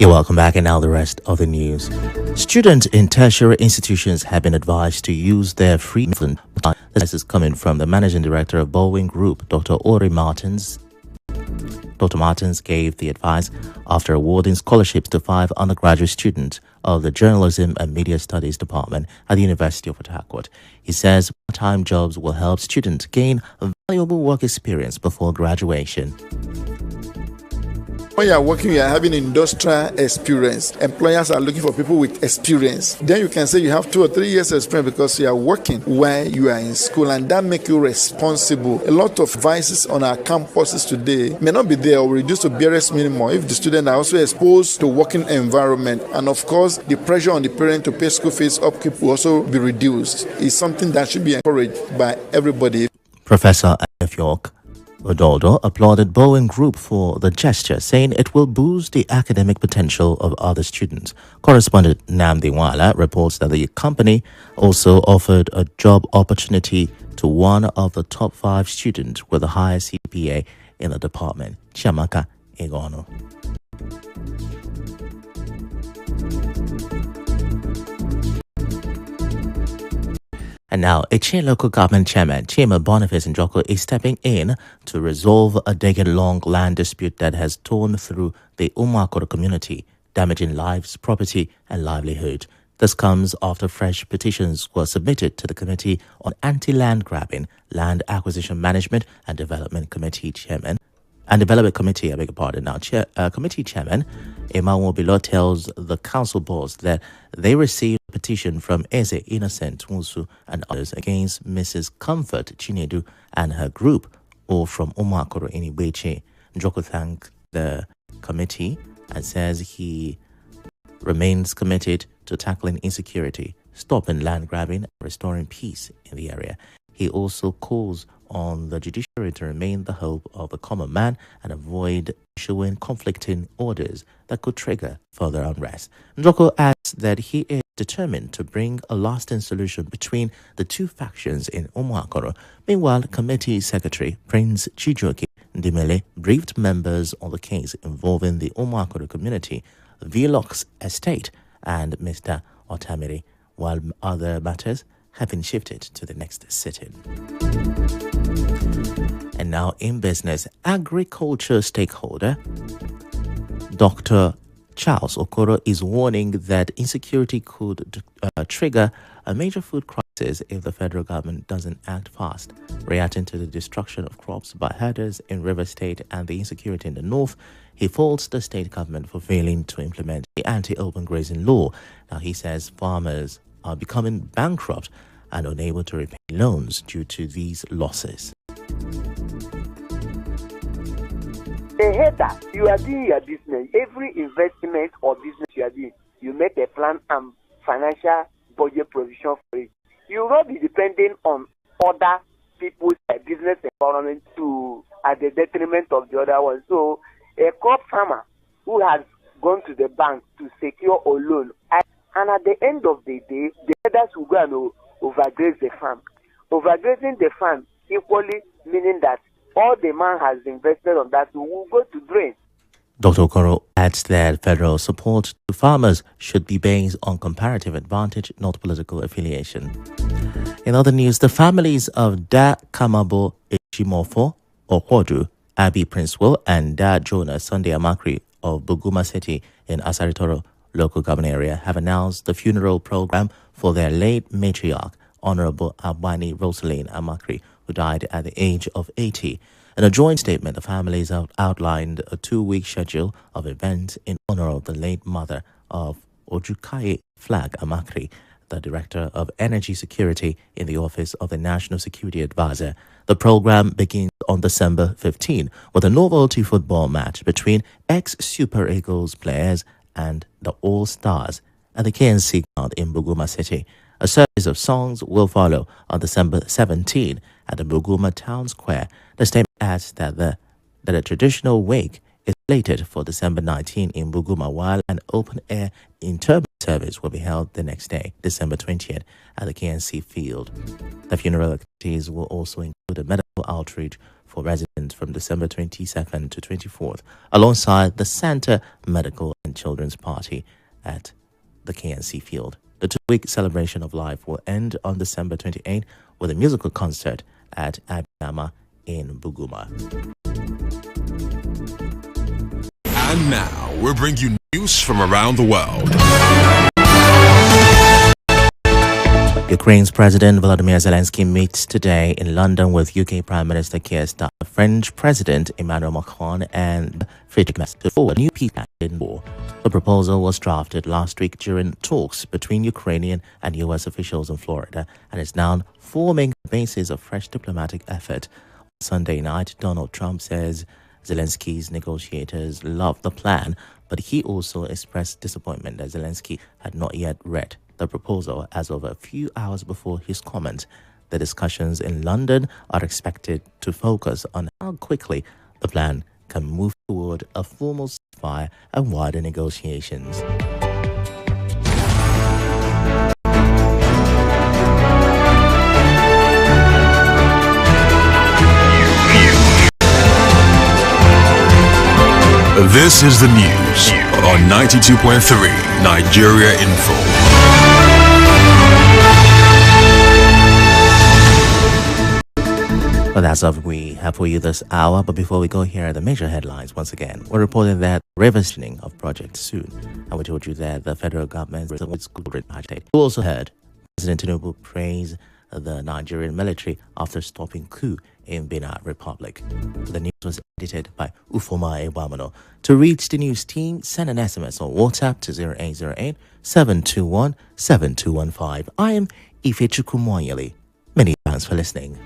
You're welcome back, and now the rest of the news. Students in tertiary institutions have been advised to use their free movement. This is coming from the managing director of Boeing Group, Dr. Ori Martins. Dr. Martins gave the advice after awarding scholarships to 5 undergraduate students of the Journalism and Media Studies Department at the University of Port Harcourt. He says part-time jobs will help students gain valuable work experience before graduation. When you are working, you are having industrial experience. Employers are looking for people with experience. Then you can say you have 2 or 3 years experience because you are working while you are in school, and that makes you responsible. A lot of vices on our campuses today may not be there or reduced to barest minimum if the students are also exposed to working environment. And of course, the pressure on the parent to pay school fees upkeep will also be reduced. It's something that should be encouraged by everybody. Professor Ifechukwu Odoldo applauded Boeing Group for the gesture, saying it will boost the academic potential of other students. Correspondent Namdi Wala reports that the company also offered a job opportunity to one of the top 5 students with the highest CPA in the department, Chiamaka Egono. And now, Eche local government chairman, Chima Boniface Njoko, is stepping in to resolve a decade-long land dispute that has torn through the Umakoro community, damaging lives, property, and livelihood. This comes after fresh petitions were submitted to the Committee on Anti-Land Grabbing, Land Acquisition Management and Development Committee Chairman. Committee Chairman Emmanuel Bilo tells the council boards that they received a petition from Eze Innocent Musu and others against Mrs. Comfort Chinedu and her group, or from Umakoro in Ibeche. Njoko thanked the committee and says he remains committed to tackling insecurity, stopping land grabbing, and restoring peace in the area. He also calls on the judiciary to remain the hope of the common man and avoid issuing conflicting orders that could trigger further unrest. Njoko adds that he is determined to bring a lasting solution between the two factions in Umuakoro. Meanwhile, Committee Secretary Prince Chijoke Ndimele briefed members on the case involving the Umuakoro community, Velox Estate, and Mr. Otamiri, while other matters have been shifted to the next sitting. And now in business, agriculture stakeholder Dr. Charles Okoro is warning that insecurity could trigger a major food crisis if the federal government doesn't act fast. Reacting to the destruction of crops by herders in River State and the insecurity in the north, he faults the state government for failing to implement the anti-open grazing law. Now, he says farmers are becoming bankrupt and unable to repay loans due to these losses. They hate that you are doing your business. Every investment or business you are doing, you make a plan and financial budget provision for it. You will not be depending on other people's business environment at the detriment of the other one. So a crop farmer who has gone to the bank to secure a loan, and at the end of the day, the others will go and overgraze the farm. Overgrazing the farm equally meaning that all the man has invested on that will go to drain. Dr. Okoro adds that federal support to farmers should be based on comparative advantage, not political affiliation. In other news, the families of Da Kamabo Ejimofo Okwodu, Abby Princewell, and Da Jonah Sunday Amakri of Buguma City in Asaritoro local government area have announced the funeral program for their late matriarch, Honorable Abwani Rosaline Amakri, who died at the age of 80. In a joint statement, the families have outlined a 2-week schedule of events in honor of the late mother of Ojukaye Flag Amakri, the Director of Energy Security in the Office of the National Security Advisor. The program begins on December 15 with a novelty football match between ex-Super Eagles players and the All-Stars at the KNC ground in Buguma City. A series of songs will follow on December 17 at the Buguma Town Square. The statement adds that a traditional wake is slated for December 19 in Buguma, while an open-air interment service will be held the next day, December 20th, at the KNC field. The funeral activities will also include a medical outreach for residents from December 22nd to 24th, alongside the Santa Medical and Children's Party at the KNC Field. The 2-week celebration of life will end on December 28th with a musical concert at Abiyama in Buguma. And now, we'll bring you news from around the world. Ukraine's President Volodymyr Zelensky meets today in London with UK Prime Minister Keir Starmer, French President Emmanuel Macron, and Ifechukwu to forward a new peace plan in war. The proposal was drafted last week during talks between Ukrainian and US officials in Florida and is now forming the basis of fresh diplomatic effort. On Sunday night, Donald Trump says Zelensky's negotiators loved the plan, but he also expressed disappointment that Zelensky had not yet read the proposal as of a few hours before his comment. The discussions in London are expected to focus on how quickly the plan can move toward a formal ceasefire and wider negotiations. This is the news on 92.3 Nigeria Info. Well, that's all we have for you this hour. But before we go, here are the major headlines once again. We're reporting that reversioning of Project Soon, and we told you that the federal government was good. We also heard President Tinubu praise the Nigerian military after stopping coup in Benin Republic. The news was edited by Ufoma Ebamono. To reach the news team, send an SMS or WhatsApp to 0808 721 7215. I am Ifechukwu Muonyili. Many thanks for listening.